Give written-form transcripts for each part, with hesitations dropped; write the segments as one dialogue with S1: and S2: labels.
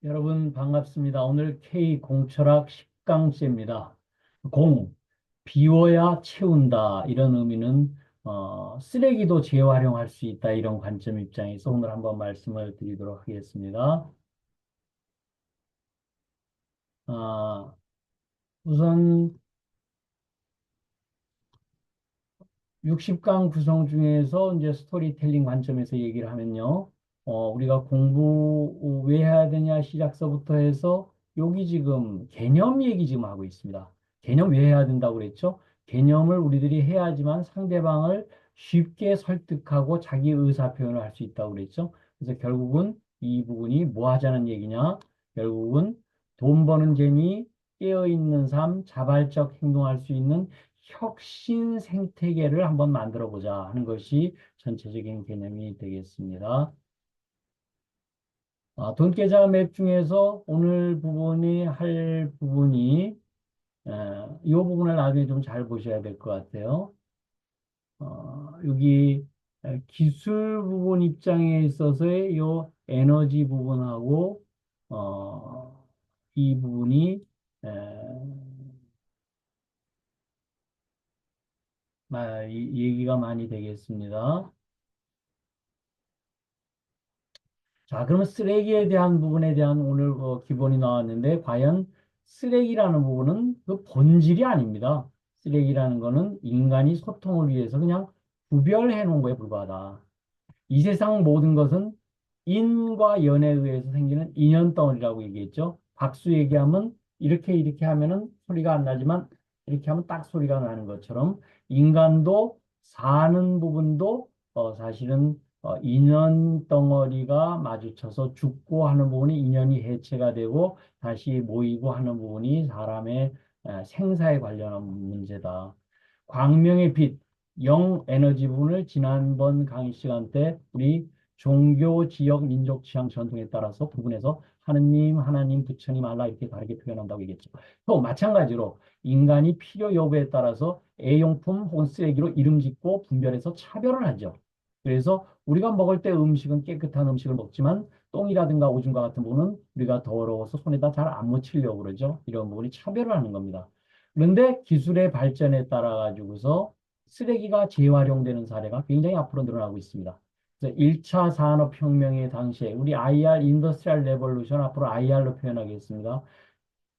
S1: 여러분 반갑습니다. 오늘 K 공철학 10강째입니다. 공, 비워야 채운다. 이런 의미는 쓰레기도 재활용할 수 있다. 이런 관점 입장에서 오늘 한번 말씀을 드리도록 하겠습니다. 아, 우선 60강 구성 중에서 이제 스토리텔링 관점에서 얘기를 하면요. 우리가 공부 왜 해야 되냐 시작서부터 해서 여기 지금 개념 얘기 지금 하고 있습니다. 개념 왜 해야 된다고 그랬죠? 개념을 우리들이 해야지만 상대방을 쉽게 설득하고 자기 의사 표현을 할 수 있다고 그랬죠. 그래서 결국은 이 부분이 뭐 하자는 얘기냐? 결국은 돈 버는 재미, 깨어있는 삶, 자발적 행동할 수 있는 혁신 생태계를 한번 만들어 보자 하는 것이 전체적인 개념이 되겠습니다. 돈계좌 맵 중에서 오늘 부분이 할 부분이 이 부분을 나중에 좀 잘 보셔야 될 것 같아요. 여기 기술 부분 입장에 있어서의 이 에너지 부분하고 이 부분이 에, 얘기가 많이 되겠습니다. 자, 그러면 쓰레기에 대한 부분에 대한 오늘 기본이 나왔는데, 과연 쓰레기라는 부분은 그 본질이 아닙니다. 쓰레기라는 거는 인간이 소통을 위해서 그냥 구별해 놓은 거에 불과하다. 이 세상 모든 것은 인과 연에 의해서 생기는 인연덩어리라고 얘기했죠. 박수 얘기하면 이렇게 하면은 소리가 안 나지만 이렇게 하면 딱 소리가 나는 것처럼 인간도 사는 부분도 사실은 인연 덩어리가 마주쳐서 죽고 하는 부분이 인연이 해체가 되고 다시 모이고 하는 부분이 사람의 생사에 관련한 문제다. 광명의 빛, 영 에너지 부분을 지난번 강의 시간 때 우리 종교, 지역, 민족, 취향, 전통에 따라서 구분해서 하느님, 하나님, 부처님, 알라 이렇게 다르게 표현한다고 얘기했죠. 또 마찬가지로 인간이 필요 여부에 따라서 애용품 혹은 쓰레기로 이름 짓고 분별해서 차별을 하죠. 그래서 우리가 먹을 때 음식은 깨끗한 음식을 먹지만 똥이라든가 오줌과 같은 부분은 우리가 더러워서 손에다 잘 안 묻히려고 그러죠. 이런 부분이 차별을 하는 겁니다. 그런데 기술의 발전에 따라 가지고서 쓰레기가 재활용되는 사례가 굉장히 앞으로 늘어나고 있습니다. 그래서 1차 산업혁명의 당시에 우리 IR, 인더스트리얼 레볼루션 앞으로 IR로 표현하겠습니다.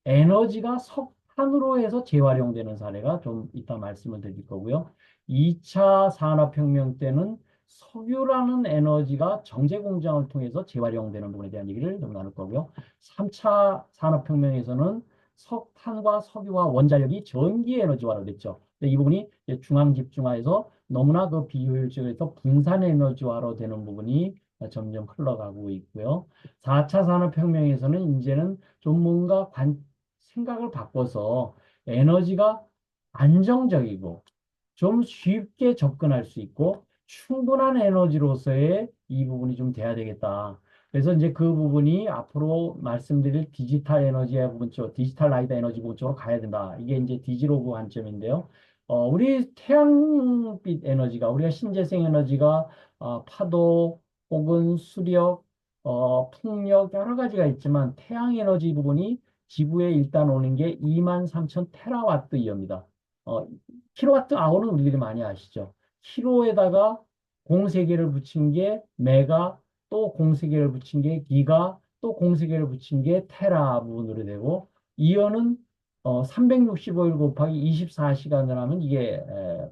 S1: 에너지가 석탄으로 해서 재활용되는 사례가 좀 이따 말씀을 드릴 거고요. 2차 산업혁명 때는 석유라는 에너지가 정제 공장을 통해서 재활용되는 부분에 대한 얘기를 좀 나눌 거고요. 3차 산업혁명에서는 석탄과 석유와 원자력이 전기 에너지화로 됐죠. 근데 이 부분이 이제 중앙 집중화해서 너무나 그 비효율적에서 분산 에너지화로 되는 부분이 점점 흘러가고 있고요. 4차 산업혁명에서는 이제는 좀 뭔가 생각을 바꿔서 에너지가 안정적이고 좀 쉽게 접근할 수 있고 충분한 에너지로서의 이 부분이 좀 돼야 되겠다. 그래서 이제 그 부분이 앞으로 말씀드릴 디지털 에너지의 부분 쪽, 디지털 라이트 에너지 부분 쪽으로 가야 된다. 이게 이제 디지로그 관점인데요. 우리 태양빛 에너지가, 우리가 신재생 에너지가 파도 혹은 수력, 풍력 여러 가지가 있지만 태양 에너지 부분이 지구에 일단 오는 게 23,000 테라와트 이어입니다. 킬로와트 아워는 우리들이 많이 아시죠? 킬로에다가 공세개를 붙인 게 메가, 또 공세개를 붙인 게 기가, 또 공세개를 붙인 게 테라 부분으로 되고, 이어는 365일 곱하기 24시간을 하면 이게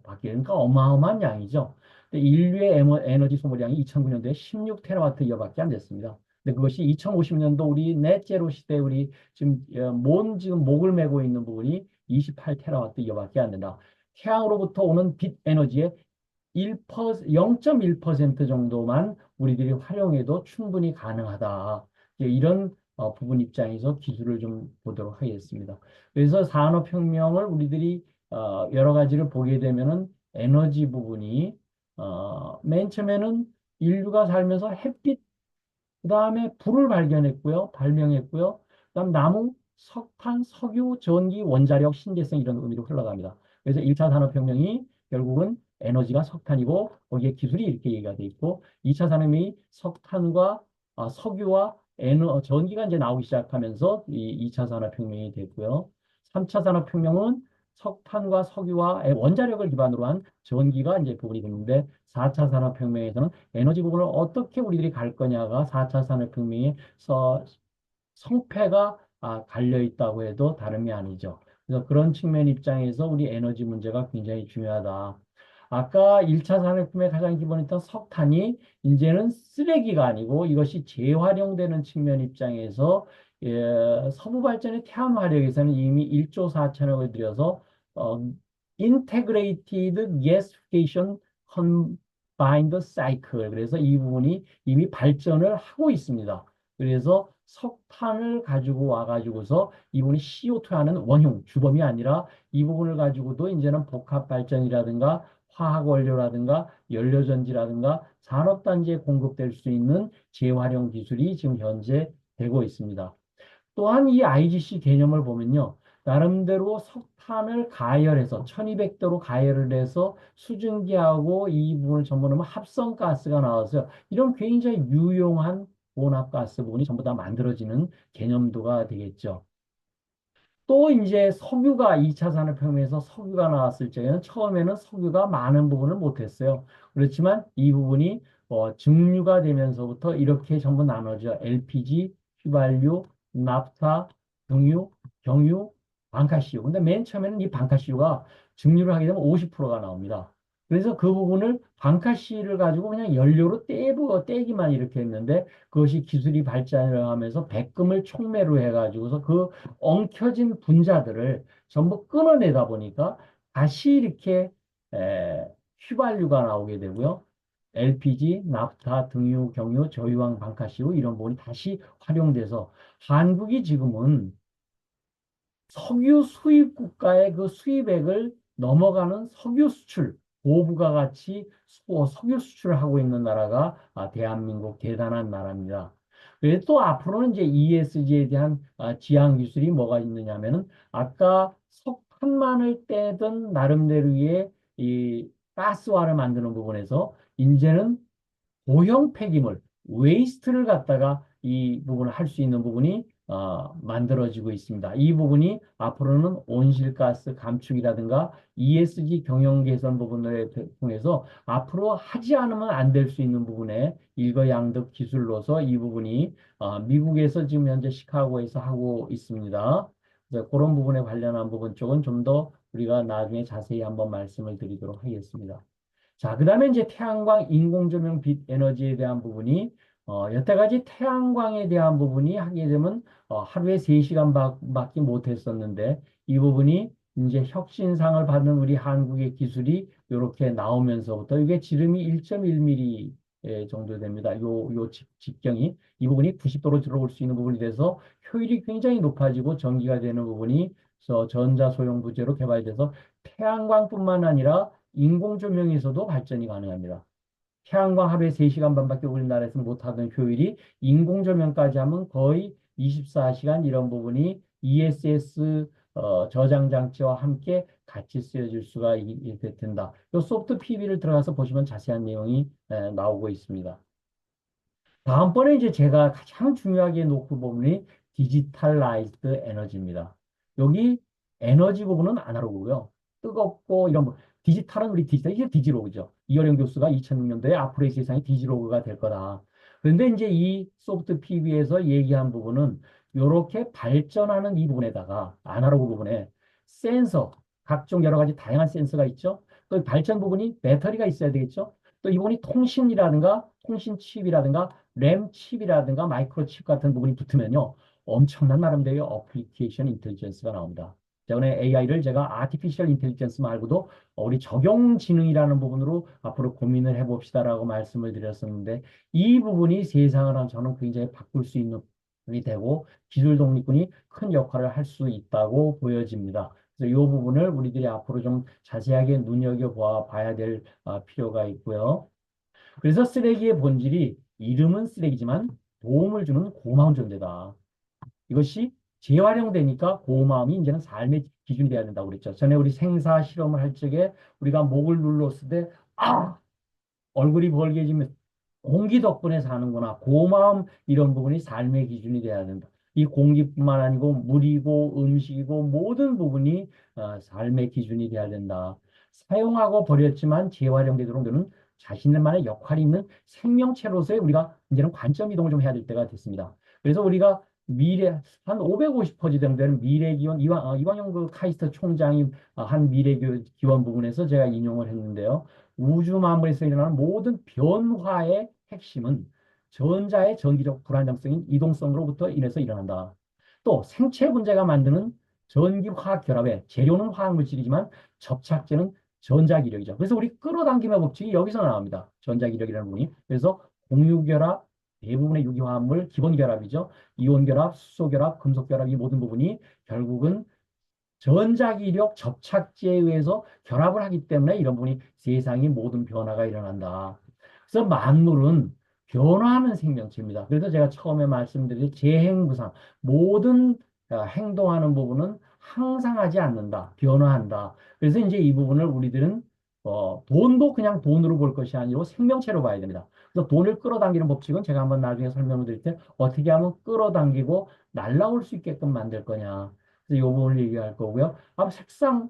S1: 바뀌니까 어마어마한 양이죠. 근데 인류의 에너지 소모량이 2009년도에 16테라와트 이어밖에 안 됐습니다. 근데 그것이 2050년도 우리 넷제로 시대 우리 지금 지금 목을 메고 있는 부분이 28테라와트 이어밖에 안 된다. 태양으로부터 오는 빛 에너지의 0.1% 정도만 우리들이 활용해도 충분히 가능하다. 이런 부분 입장에서 기술을 좀 보도록 하겠습니다. 그래서 산업혁명을 우리들이 여러 가지를 보게 되면은 에너지 부분이 맨 처음에는 인류가 살면서 햇빛, 그 다음에 불을 발견했고요, 발명했고요. 그다음 나무, 석탄, 석유, 전기, 원자력, 신재생 이런 의미로 흘러갑니다. 그래서 1차 산업혁명이 결국은 에너지가 석탄이고 거기에 기술이 이렇게 얘기가 돼 있고 2차 산업이 석탄과 석유와 전기가 이제 나오기 시작하면서 이 2차 산업혁명이 됐고요. 3차 산업혁명은 석탄과 석유와 원자력을 기반으로 한 전기가 이제 부분이 됐는데 4차 산업혁명에서는 에너지 부분을 어떻게 우리들이 갈 거냐가 4차 산업혁명의 성패가 갈려 있다고 해도 다름이 아니죠. 그래서 그런 측면 입장에서 우리 에너지 문제가 굉장히 중요하다. 아까 1차 산업혁명의 가장 기본이었던 석탄이 이제는 쓰레기가 아니고 이것이 재활용되는 측면 입장에서 서부 발전의 태양 화력에서는 이미 1조 4천억을 들여서 어, Integrated Gasification Combined Cycle 그래서 이 부분이 이미 발전을 하고 있습니다. 그래서 석탄을 가지고 와가지고서 이분이 CO2 하는 원흉, 주범이 아니라 이 부분을 가지고도 이제는 복합 발전이라든가 화학 원료라든가 연료전지라든가 산업단지에 공급될 수 있는 재활용 기술이 지금 현재 되고 있습니다. 또한 이 IGC 개념을 보면요. 나름대로 석탄을 가열해서 1200도로 가열을 해서 수증기하고 이 부분을 전부 넣으면 합성가스가 나와서 이런 굉장히 유용한 혼합가스 부분이 전부 다 만들어지는 개념도가 되겠죠. 또 이제 석유가 2차 산업혁명에서 석유가 나왔을 적에는 처음에는 석유가 많은 부분을 못했어요. 그렇지만 이 부분이 증류가 되면서부터 이렇게 전부 나눠져 LPG, 휘발유, 납사, 등유, 경유, 방카시유. 근데 맨 처음에는 이 방카시유가 증류를 하게 되면 50%가 나옵니다. 그래서 그 부분을 방카시를 가지고 그냥 연료로 떼기만 이렇게 했는데 그것이 기술이 발전을 하면서 백금을 촉매로 해가지고서 그 엉켜진 분자들을 전부 끊어내다 보니까 다시 이렇게 휘발유가 나오게 되고요. LPG, 납타, 등유, 경유, 저유황, 방카시우 이런 부분이 다시 활용돼서 한국이 지금은 석유 수입 국가의 그 수입액을 넘어가는 석유 수출, 고부가 가치 석유 수출을 하고 있는 나라가 대한민국 대단한 나라입니다. 그래서 또 앞으로는 이제 ESG에 대한 지향 기술이 뭐가 있느냐면은 아까 석탄만을 떼던 나름대로의 이 가스화를 만드는 부분에서 이제는 고형 폐기물, 웨이스트를 갖다가 이 부분을 할 수 있는 부분이 만들어지고 있습니다. 이 부분이 앞으로는 온실가스 감축이라든가 ESG 경영 개선 부분을 통해서 앞으로 하지 않으면 안 될 수 있는 부분에 일거양득 기술로서 이 부분이 미국에서 지금 현재 시카고에서 하고 있습니다. 그래서 그런 부분에 관련한 부분 쪽은 좀 더 우리가 나중에 자세히 한번 말씀을 드리도록 하겠습니다. 자, 그 다음에 이제 태양광 인공조명 빛 에너지에 대한 부분이, 여태까지 태양광에 대한 부분이 하게 되면, 하루에 3시간 밖에 못 했었는데, 이 부분이 이제 혁신상을 받는 우리 한국의 기술이 이렇게 나오면서부터 이게 지름이 1.1mm 정도 됩니다. 요 직경이. 이 부분이 90도로 들어올 수 있는 부분이 돼서 효율이 굉장히 높아지고 전기가 되는 부분이 전자소형부재로 개발돼서 태양광뿐만 아니라 인공조명에서도 발전이 가능합니다. 태양광 하루에 3시간 반밖에 우리나라에서 못하던 효율이 인공조명까지 하면 거의 24시간 이런 부분이 ESS 저장 장치와 함께 같이 쓰여질 수가 된다. 이 소프트 PB를 들어가서 보시면 자세한 내용이 나오고 있습니다. 다음번에 이제 제가 가장 중요하게 놓고 부분이 디지털라이즈드 에너지입니다. 여기 에너지 부분은 아날로그고요. 뜨겁고 이런 부 디지털은 우리 디지털, 이게 디지로그죠. 이어령 교수가 2006년도에 앞으로의 세상이 디지로그가 될 거다. 그런데 이제 이 소프트 PB에서 얘기한 부분은 이렇게 발전하는 이 부분에다가 아날로그 부분에 센서, 각종 여러 가지 다양한 센서가 있죠. 또 발전 부분이 배터리가 있어야 되겠죠. 또 이 부분이 통신이라든가 통신 칩이라든가 램 칩이라든가 마이크로 칩 같은 부분이 붙으면요. 엄청난 나름대로의 어플리케이션 인텔리전스가 나옵니다. 전에 AI를 제가 아티피셜 인텔리전스 말고도 우리 적용 지능이라는 부분으로 앞으로 고민을 해봅시다라고 말씀을 드렸었는데 이 부분이 세상을 저는 굉장히 바꿀 수 있는 부분이 되고 기술 독립군이 큰 역할을 할 수 있다고 보여집니다. 그래서 이 부분을 우리들이 앞으로 좀 자세하게 눈여겨봐야 될 필요가 있고요. 그래서 쓰레기의 본질이 이름은 쓰레기지만 도움을 주는 고마운 존재다. 이것이 재활용되니까 고마움이 이제는 삶의 기준이 돼야 된다고 그랬죠. 전에 우리 생사 실험을 할 적에 우리가 목을 눌렀을 때, 얼굴이 벌개지면 공기 덕분에 사는구나. 고마움 이런 부분이 삶의 기준이 돼야 된다. 이 공기뿐만 아니고 물이고 음식이고 모든 부분이 삶의 기준이 돼야 된다. 사용하고 버렸지만 재활용되도록 되는 자신들만의 역할이 있는 생명체로서의 우리가 이제는 관점 이동을 좀 해야 될 때가 됐습니다. 그래서 우리가 미래 한 550퍼지 되는 미래 기원 이완용 그 카이스트 총장이 한 미래 기원 부분에서 제가 인용을 했는데요. 우주 만물에서 일어나는 모든 변화의 핵심은 전자의 전기적 불안정성인 이동성으로부터 인해서 일어난다. 또 생체 분자가 만드는 전기 화학 결합의 재료는 화학 물질이지만 접착제는 전자기력이죠. 그래서 우리 끌어당김의 법칙이 여기서 나옵니다. 전자기력이라는 부분이. 그래서 공유결합, 대부분의 유기화합물, 기본결합이죠. 이온결합, 수소결합, 금속결합 이 모든 부분이 결국은 전자기력 접착제에 의해서 결합을 하기 때문에 이런 부분이 세상의 모든 변화가 일어난다. 그래서 만물은 변화하는 생명체입니다. 그래서 제가 처음에 말씀드린 재행부상 모든 행동하는 부분은 항상 하지 않는다. 변화한다. 그래서 이제 이 부분을 우리들은 돈도 그냥 돈으로 볼 것이 아니고 생명체로 봐야 됩니다. 그래서 돈을 끌어당기는 법칙은 제가 한번 나중에 설명을 드릴 때 어떻게 하면 끌어당기고 날라올 수 있게끔 만들 거냐. 그래서 이 부분을 얘기할 거고요. 색상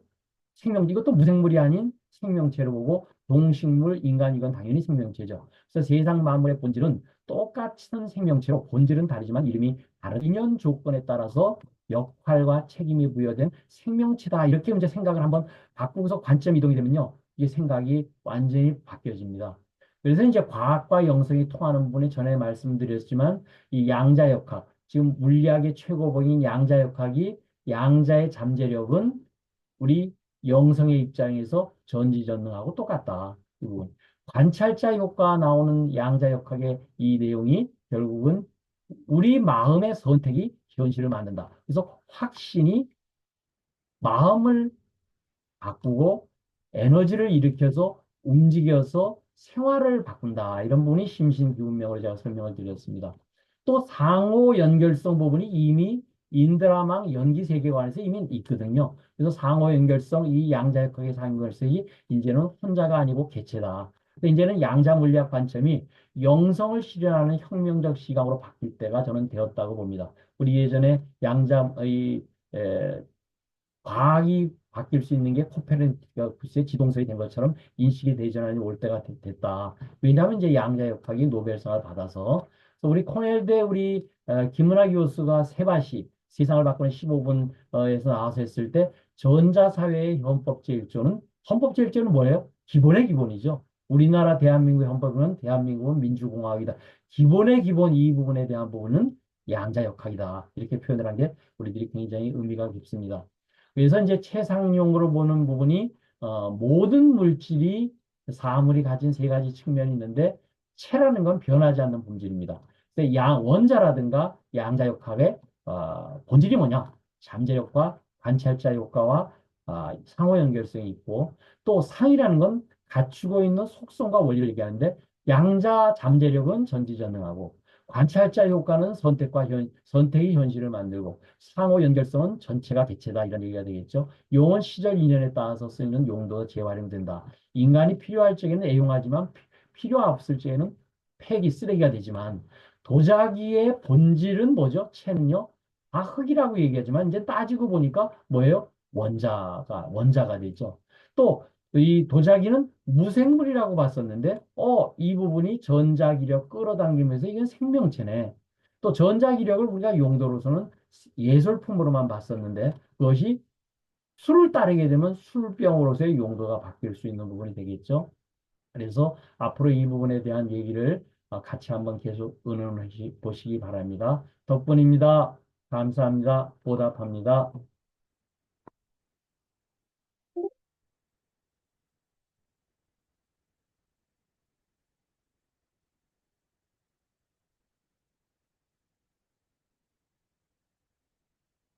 S1: 생명체 이것도 무생물이 아닌 생명체로 보고 동식물, 인간 이건 당연히 생명체죠. 그래서 세상 만물의 본질은 똑같은 생명체로 본질은 다르지만 이름이 다른 인연 조건에 따라서 역할과 책임이 부여된 생명체다. 이렇게 이제 생각을 한번 바꾸고서 관점 이동이 되면요. 이게 생각이 완전히 바뀌어집니다. 그래서 이제 과학과 영성이 통하는 부분에 전에 말씀드렸지만 이 양자역학, 지금 물리학의 최고봉인 양자역학이 양자의 잠재력은 우리 영성의 입장에서 전지전능하고 똑같다. 이 부분. 관찰자 효과 나오는 양자역학의 이 내용이 결국은 우리 마음의 선택이 현실을 만든다. 그래서 확신이 마음을 바꾸고 에너지를 일으켜서 움직여서 생활을 바꾼다. 이런 부분이 심신기운명으로 제가 설명을 드렸습니다. 또 상호 연결성 부분이 이미 인드라망 연기 세계관에서 이미 있거든요. 그래서 상호 연결성, 이 양자역학의 상호 연결성이 이제는 혼자가 아니고 개체다. 근데 이제는 양자 물리학 관점이 영성을 실현하는 혁명적 시각으로 바뀔 때가 저는 되었다고 봅니다. 우리 예전에 양자의 과학이 바뀔 수 있는 게 코페르니쿠스의 지동설이 된 것처럼 인식의 대전환이 올 때가 됐다. 왜냐하면 이제 양자역학이 노벨상을 받아서 그래서 우리 코넬대 우리 김은하 교수가 세바시 세상을 바꾸는 15분에서 나와서 했을 때 전자사회의 헌법 제1조는 헌법 제1조는 뭐예요? 기본의 기본이죠. 우리나라 대한민국의 헌법은 대한민국은 민주공화국이다. 기본의 기본 이 부분에 대한 부분은 양자역학이다. 이렇게 표현을 한 게 우리들이 굉장히 의미가 깊습니다. 그래서 이제 최상용으로 보는 부분이 모든 물질이 사물이 가진 세 가지 측면이 있는데 체라는 건 변하지 않는 본질입니다. 근데 원자라든가 양자역학의 본질이 뭐냐? 잠재력과 관찰자 효과와 상호 연결성이 있고 또 상이라는 건 갖추고 있는 속성과 원리를 얘기하는데 양자 잠재력은 전지전능하고 관찰자 효과는 선택이 현실을 만들고 상호 연결성은 전체가 개체다 이런 얘기가 되겠죠. 용은 시절 인연에 따라서 쓰이는 용도가 재활용된다. 인간이 필요할 적에는 애용하지만 필요 없을 적에는 폐기 쓰레기가 되지만 도자기의 본질은 뭐죠? 채는요. 다 흙이라고 얘기하지만 이제 따지고 보니까 뭐예요? 원자가 되죠. 또 이 도자기는 무생물이라고 봤었는데, 이 부분이 전자기력 끌어당기면서 이건 생명체네. 또 전자기력을 우리가 용도로서는 예술품으로만 봤었는데, 그것이 술을 따르게 되면 술병으로서의 용도가 바뀔 수 있는 부분이 되겠죠. 그래서 앞으로 이 부분에 대한 얘기를 같이 한번 계속 의논해 보시기 바랍니다. 덕분입니다. 감사합니다. 보답합니다.